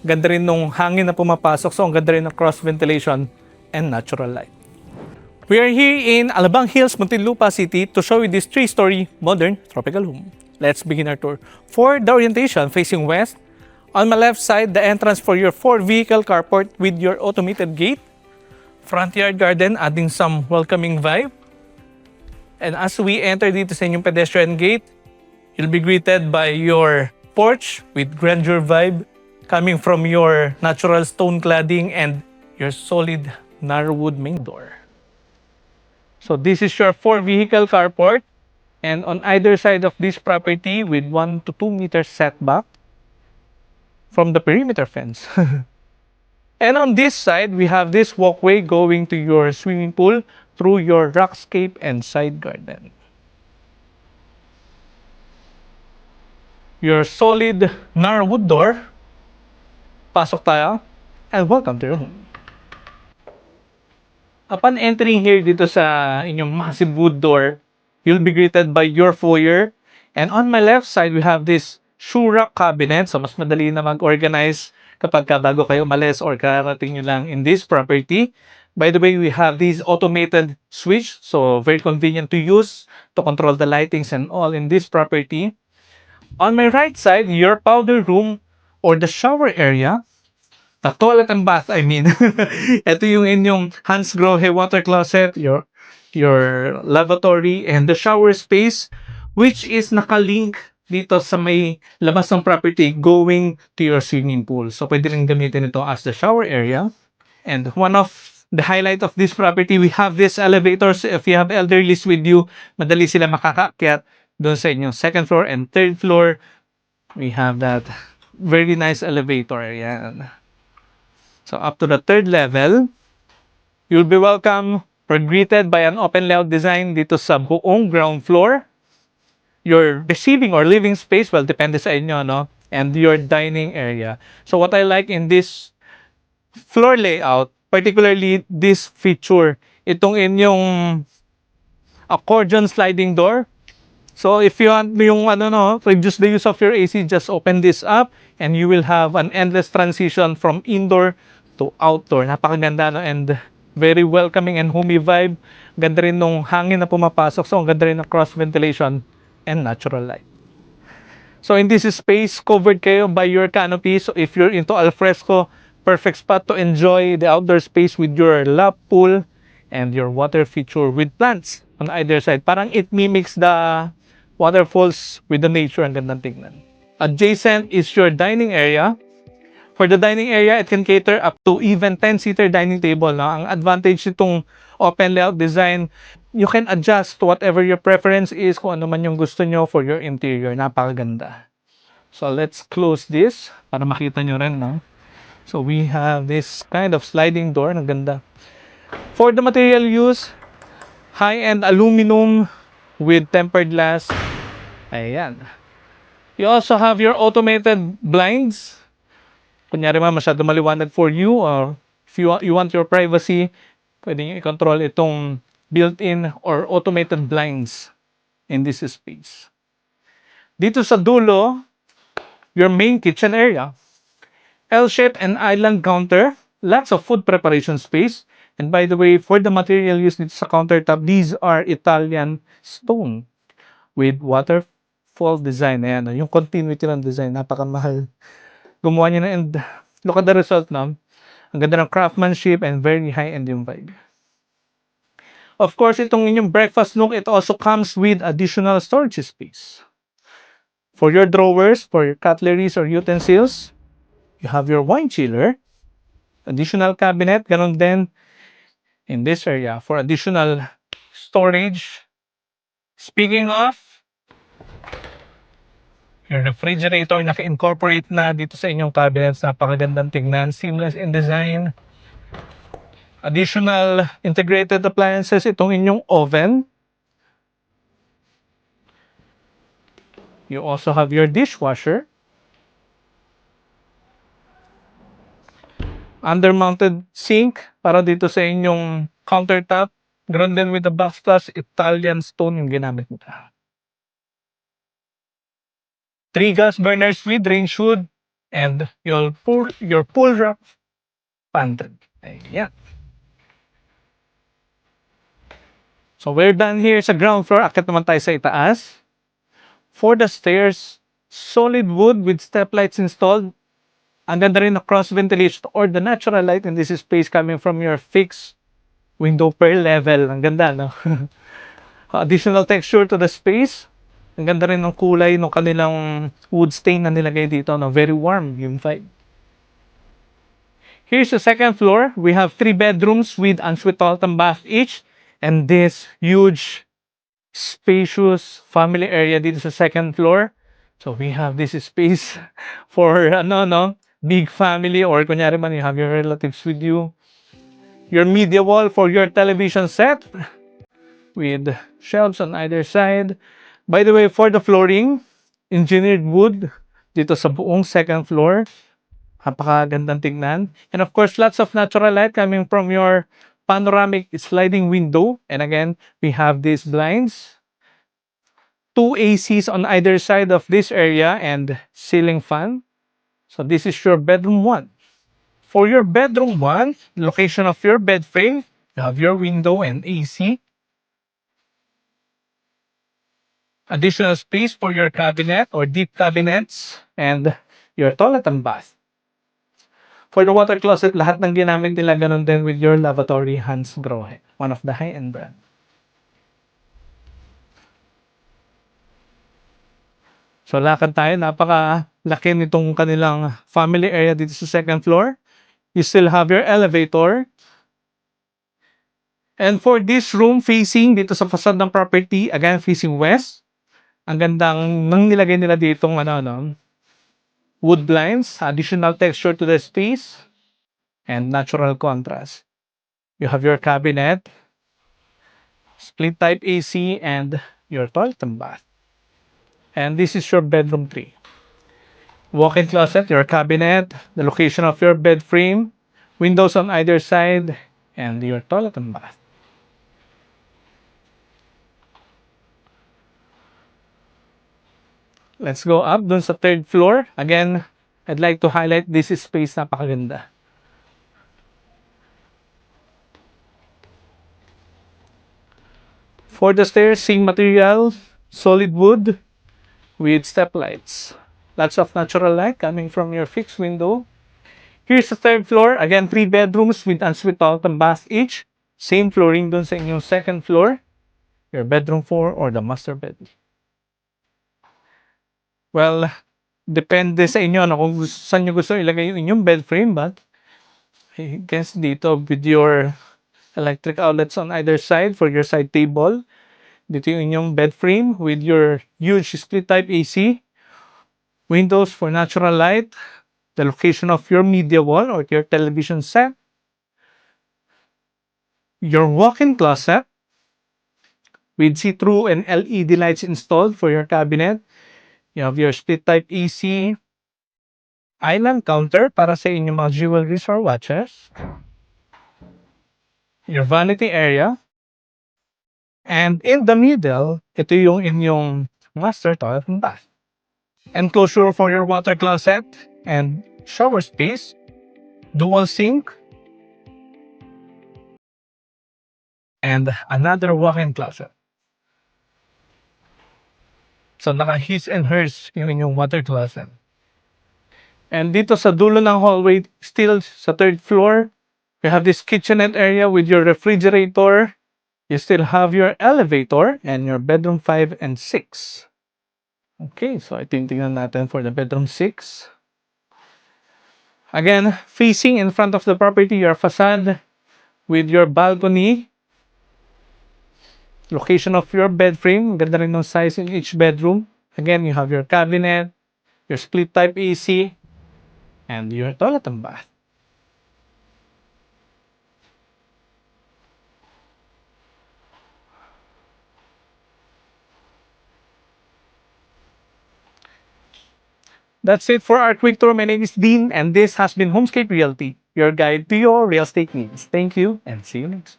Ganda rin nung hangin na pumapasok. So, ang ganda rin ng cross ventilation and natural light. We are here in Alabang Hills, Muntinlupa City to show you this 3-story modern tropical home. Let's begin our tour. For the orientation, facing west, on my left side, the entrance for your 4-vehicle carport with your automated gate. Front yard garden, adding some welcoming vibe. And as we enter dito sa inyong pedestrian gate, you'll be greeted by your porch with grandeur vibe coming from your natural stone cladding and your solid narrow wood main door. So this is your 4-vehicle carport, and on either side of this property with 1 to 2 meters setback from the perimeter fence. And on this side, we have this walkway going to your swimming pool through your rockscape and side garden. Your solid narrow wood door. Pasok tayo, and welcome to your home. Upon entering here dito sa inyong massive wood door, you'll be greeted by your foyer. And on my left side, we have this shoe rack cabinet. So, mas madali na mag-organize kapag bago kayo umalis or karating nyo lang in this property. By the way, we have this automated switch. So, very convenient to use to control the lightings and all in this property. On my right side, your powder room or the shower area. The toilet and bath, I mean. Ito yung inyong Hans Grohe water closet, your lavatory, and the shower space, which is nakalink dito sa may labas ng property going to your swimming pool. So, pwede rin gamitin ito as the shower area. And one of the highlight of this property, we have these elevators. If you have elderlies with you, madali sila makakaakyat doon sa inyong second floor and third floor. We have that very nice elevator. Ayan. So up to the third level, you'll be welcome or greeted by an open layout design dito sa buong ground floor. Your receiving or living space, well, depende sa inyo, no? And your dining area. So what I like in this floor layout, particularly this feature, itong inyong accordion sliding door. So if you want yung reduce the use of your AC, just open this up and you will have an endless transition from indoor to outdoor. Napakaganda, no? And very welcoming and homey vibe. Ganda rin nung hangin na pumapasok. So ang ganda rin ng cross ventilation and natural light. So in this space, covered kayo by your canopy. So if you're into alfresco, perfect spot to enjoy the outdoor space with your lap pool and your water feature with plants on either side. Parang it mimics the waterfalls with the nature. Ang gandang tingnan. Adjacent is your dining area. For the dining area, it can cater up to even 10-seater dining table. No? Ang advantage nitong open layout design, you can adjust to whatever your preference is, kung ano man yung gusto nyo for your interior. Napakaganda. So let's close this para makita nyo rin. No? So we have this kind of sliding door. Ang ganda. For the material use, high-end aluminum with tempered glass. Ayan. You also have your automated blinds. Kunyari masyado maliwanag for you, or if you want your privacy, pwede nyo i-control itong built-in or automated blinds in this space. Dito sa dulo, your main kitchen area. L-shaped and island counter, lots of food preparation space. And by the way, for the material used dito sa countertop, these are Italian stone with waterfall design. Ayan, yung continuity ng design, napakamahal. Gumawa niya na, and look at the result na. Ang ganda ng craftsmanship and very high-end yung vibe. Of course, itong inyong breakfast nook, it also comes with additional storage space. For your drawers, for your cutleries or utensils, you have your wine chiller, additional cabinet, ganun din in this area for additional storage. Speaking of, your refrigerator, naka-incorporate na dito sa inyong cabinets. Napakagandang tingnan, seamless in design. Additional integrated appliances, itong inyong oven. You also have your dishwasher. Under-mounted sink para dito sa inyong countertop. Ganoon din with the backsplash, Italian stone yung ginamit nila. 3 gas burners with range hood and your pull rack pantry. Ayan. So we're done here sa ground floor. Akit naman tayo sa itaas. For the stairs, solid wood with step lights installed. Ang ganda rin na cross ventilation or the natural light in this space coming from your fixed window per level. Ang ganda, no? Additional texture to the space. Ang ganda rin ng kulay ng kanilang wood stain na nilagay dito, no? Very warm yung vibe. Here's the second floor. We have 3 bedrooms with ensuite toilet and bath each. And this huge, spacious family area dito sa second floor. So we have this space for big family or kunyari man you have your relatives with you. Your media wall for your television set with shelves on either side. By the way, for the flooring, engineered wood dito sa buong second floor. Napakagandang tignan. And of course, lots of natural light coming from your panoramic sliding window. And again, we have these blinds. 2 ACs on either side of this area and ceiling fan. So this is your bedroom 1. For your bedroom 1, location of your bed frame, you have your window and AC. Additional space for your cabinet or deep cabinets and your toilet and bath. For the water closet, lahat ng ginamit nila ganun din with your lavatory Hansgrohe, one of the high-end brand. So lakad tayo, napakalaki nitong kanilang family area dito sa second floor. You still have your elevator. And for this room facing dito sa facade ng property, again facing west. Ang gandang nang nilagay nila ditong wood blinds, additional texture to the space, and natural contrast. You have your cabinet, split type AC, and your toilet and bath. And this is your bedroom 3. Walk-in closet, your cabinet, the location of your bed frame, windows on either side, and your toilet and bath. Let's go up dun sa third floor. Again, I'd like to highlight this space, napakaganda. For the stairs, same material, solid wood with step lights. Lots of natural light coming from your fixed window. Here's the third floor. Again, 3 bedrooms with ensuite toilet and bath each. Same flooring dun sa inyong second floor. Your bedroom 4 or the master bed. Well, depende sa inyo kung saan nyo gusto ilagay yung inyong bed frame, but I guess dito with your electric outlets on either side for your side table. Dito yung inyong bed frame with your huge split type AC. Windows for natural light. The location of your media wall or your television set. Your walk-in closet with see-through and LED lights installed for your cabinet. You have your split type AC. Island counter para sa inyong mga jewelries or watches. Your vanity area. And in the middle, ito yung inyong master toilet and bath. Enclosure for your water closet and shower space. Dual sink. And another walk-in closet. So naka-his and hers yung inyong water closet. And dito sa dulo ng hallway, still sa third floor, you have this kitchenette area with your refrigerator. You still have your elevator and your bedroom 5 and 6. Okay, so tingnan natin for the bedroom 6. Again, facing in front of the property, your facade with your balcony. Location of your bed frame, ganda rin ng size in each bedroom. Again, you have your cabinet, your split type AC, and your toilet and bath. That's it for our quick tour. My name is Dean, and this has been Homescape Realty, your guide to your real estate needs. Thank you, and see you next.